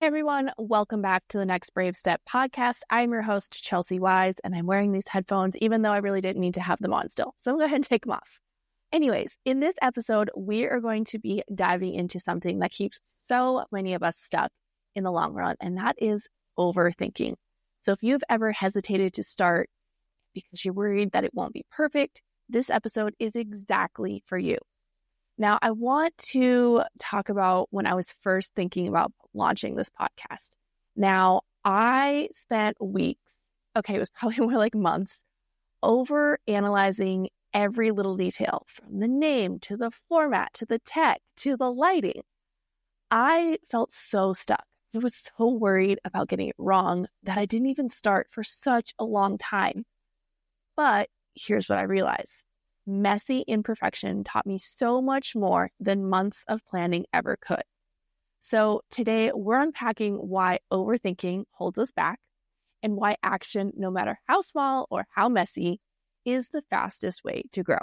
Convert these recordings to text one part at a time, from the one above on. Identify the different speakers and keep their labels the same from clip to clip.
Speaker 1: Hey everyone, welcome back to the Next Brave Step podcast. I'm your host, Chelsy Weisz, and I'm wearing these headphones even though I really didn't need to have them on still. So I'm going to go ahead and take them off. Anyways, in this episode, we are going to be diving into something that keeps so many of us stuck in the long run, and that is overthinking. So if you've ever hesitated to start because you're worried that it won't be perfect, this episode is exactly for you. Now, I want to talk about when I was first thinking about launching this podcast. Now, I spent weeks, it was probably more like months, over analyzing every little detail, from the name to the format to the tech to the lighting. I felt so stuck. I was so worried about getting it wrong that I didn't even start for such a long time. But here's what I realized. Messy imperfection taught me so much more than months of planning ever could. So today we're unpacking why overthinking holds us back and why action, no matter how small or how messy, is the fastest way to grow.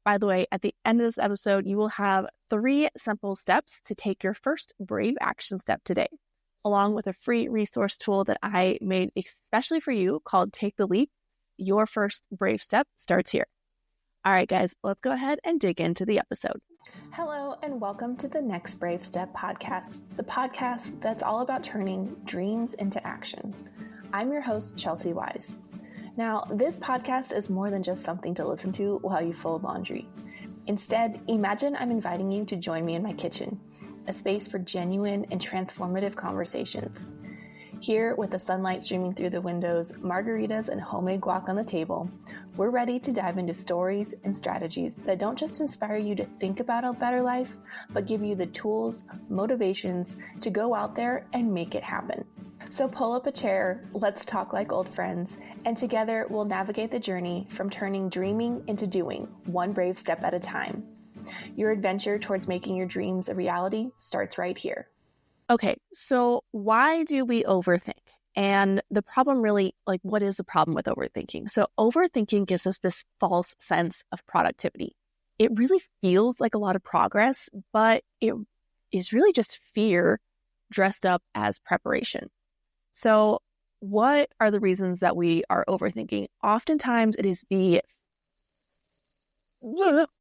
Speaker 1: By the way, at the end of this episode, you will have 3 simple steps to take your first brave action step today, along with a free resource tool that I made especially for you called Take the Leap. Your first brave step starts here. All right, guys, let's go ahead and dig into the episode. Hello, and welcome to the Next Brave Step podcast, the podcast that's all about turning dreams into action. I'm your host, Chelsy Weisz. Now, this podcast is more than just something to listen to while you fold laundry. Instead, imagine I'm inviting you to join me in my kitchen, a space for genuine and transformative conversations. Here, with the sunlight streaming through the windows, margaritas and homemade guac on the table, we're ready to dive into stories and strategies that don't just inspire you to think about a better life, but give you the tools, motivations to go out there and make it happen. So pull up a chair, let's talk like old friends, and together we'll navigate the journey from turning dreaming into doing, one brave step at a time. Your adventure towards making your dreams a reality starts right here. Okay, so why do we overthink? And the problem really, what is the problem with overthinking? So overthinking gives us this false sense of productivity. It really feels like a lot of progress, but it is really just fear dressed up as preparation. So what are the reasons that we are overthinking? Oftentimes it is the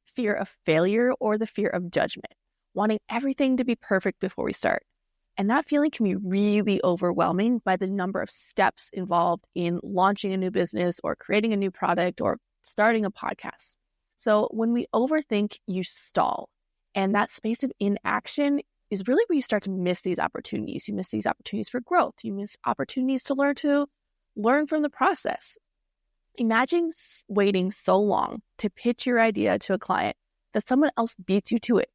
Speaker 1: fear of failure or the fear of judgment, wanting everything to be perfect before we start. And that feeling can be really overwhelming by the number of steps involved in launching a new business or creating a new product or starting a podcast. So when we overthink, you stall. And that space of inaction is really where you start to miss these opportunities. You miss these opportunities for growth. You miss opportunities to learn from the process. Imagine waiting so long to pitch your idea to a client that someone else beats you to it.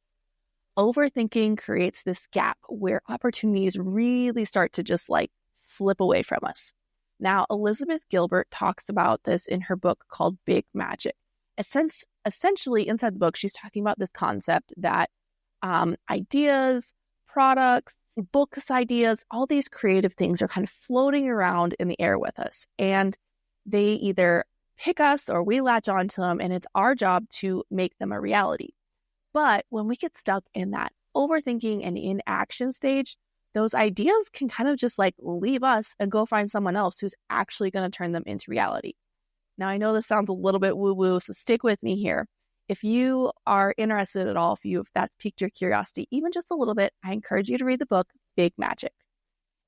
Speaker 1: Overthinking creates this gap where opportunities really start to just slip away from us. Now, Elizabeth Gilbert talks about this in her book called Big Magic. Essentially, inside the book, she's talking about this concept that ideas, products, books ideas, all these creative things are kind of floating around in the air with us. And they either pick us or we latch onto them, and it's our job to make them a reality. But when we get stuck in that overthinking and inaction stage, those ideas can kind of just leave us and go find someone else who's actually going to turn them into reality. Now, I know this sounds a little bit woo-woo, so stick with me here. If you are interested at all, if that piqued your curiosity, even just a little bit, I encourage you to read the book, Big Magic.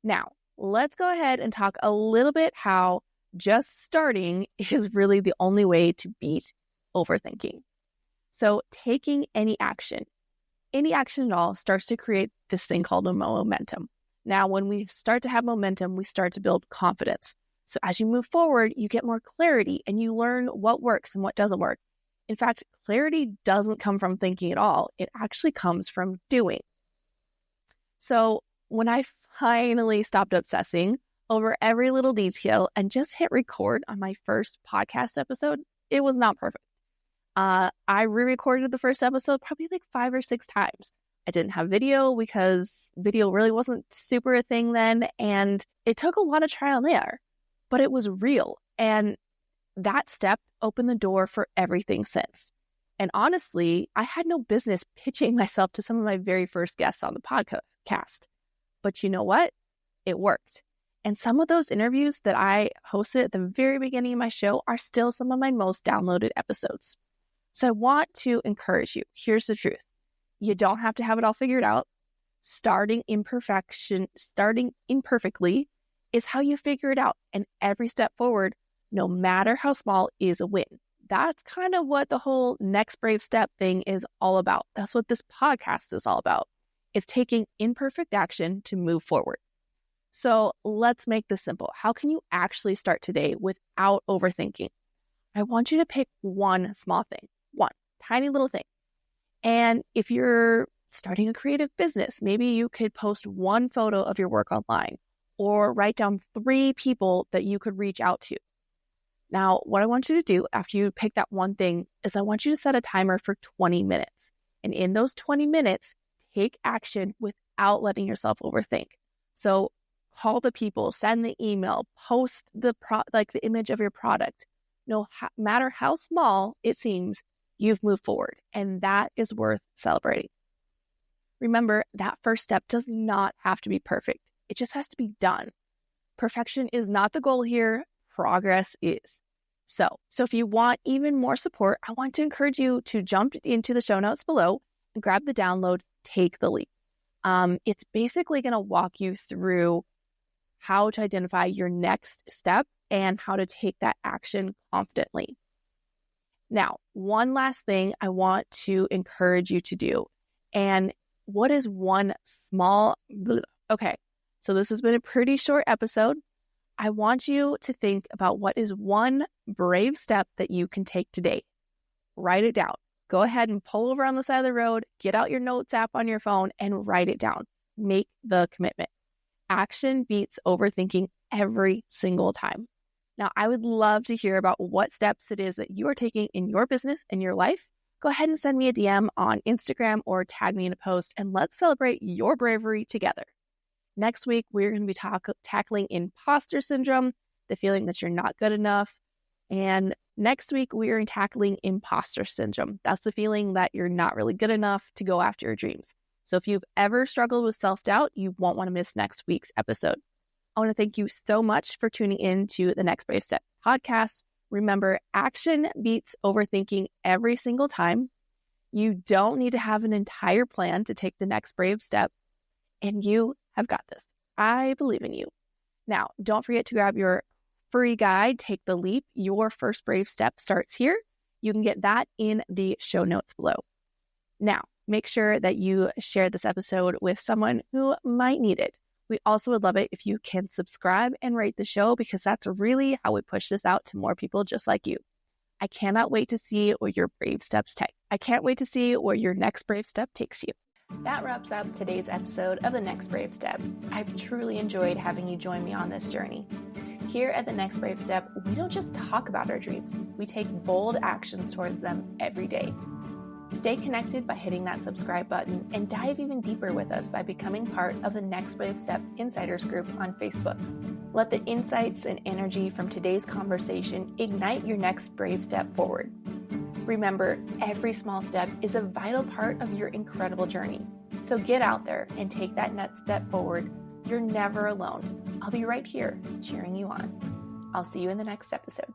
Speaker 1: Now, let's go ahead and talk a little bit how just starting is really the only way to beat overthinking. So taking any action at all starts to create this thing called a momentum. Now, when we start to have momentum, we start to build confidence. So as you move forward, you get more clarity and you learn what works and what doesn't work. In fact, clarity doesn't come from thinking at all. It actually comes from doing. So when I finally stopped obsessing over every little detail and just hit record on my first podcast episode, it was not perfect. I re-recorded the first episode probably 5 or 6 times. I didn't have video because video really wasn't super a thing then. And it took a lot of trial and error, but it was real. And that step opened the door for everything since. And honestly, I had no business pitching myself to some of my very first guests on the podcast. But you know what? It worked. And some of those interviews that I hosted at the very beginning of my show are still some of my most downloaded episodes. So I want to encourage you. Here's the truth. You don't have to have it all figured out. Starting imperfectly is how you figure it out. And every step forward, no matter how small, is a win. That's kind of what the whole next brave step thing is all about. That's what this podcast is all about. It's taking imperfect action to move forward. So let's make this simple. How can you actually start today without overthinking? I want you to pick one small thing, one tiny little thing. And if you're starting a creative business, maybe you could post one photo of your work online or write down 3 people that you could reach out to. Now, what I want you to do after you pick that one thing is I want you to set a timer for 20 minutes. And in those 20 minutes, take action without letting yourself overthink. So call the people, send the email, post the image of your product. No matter how small it seems, you've moved forward, and that is worth celebrating. Remember, that first step does not have to be perfect. It just has to be done. Perfection is not the goal here. Progress is. So if you want even more support, I want to encourage you to jump into the show notes below and grab the download, Take the Leap. It's basically going to walk you through how to identify your next step and how to take that action confidently. Now, one last thing I want to encourage you to do. And what is one small... Okay, so this has been a pretty short episode. I want you to think about what is one brave step that you can take today. Write it down. Go ahead and pull over on the side of the road, get out your notes app on your phone and write it down. Make the commitment. Action beats overthinking every single time. Now, I would love to hear about what steps it is that you are taking in your business and your life. Go ahead and send me a DM on Instagram or tag me in a post and let's celebrate your bravery together. Next week, we're going to be tackling imposter syndrome, the feeling that you're not good enough. And next week, we are tackling imposter syndrome. That's the feeling that you're not really good enough to go after your dreams. So if you've ever struggled with self-doubt, you won't want to miss next week's episode. I want to thank you so much for tuning in to the Next Brave Step podcast. Remember, action beats overthinking every single time. You don't need to have an entire plan to take the next brave step, and you have got this. I believe in you. Now, don't forget to grab your free guide, Take the Leap. Your first brave step starts here. You can get that in the show notes below. Now, make sure that you share this episode with someone who might need it. We also would love it if you can subscribe and rate the show because that's really how we push this out to more people just like you. I cannot wait to see where your brave steps take. I can't wait to see where your next brave step takes you. That wraps up today's episode of The Next Brave Step. I've truly enjoyed having you join me on this journey. Here at The Next Brave Step, we don't just talk about our dreams. We take bold actions towards them every day. Stay connected by hitting that subscribe button and dive even deeper with us by becoming part of the Next Brave Step Insiders group on Facebook. Let the insights and energy from today's conversation ignite your next brave step forward. Remember, every small step is a vital part of your incredible journey. So get out there and take that next step forward. You're never alone. I'll be right here cheering you on. I'll see you in the next episode.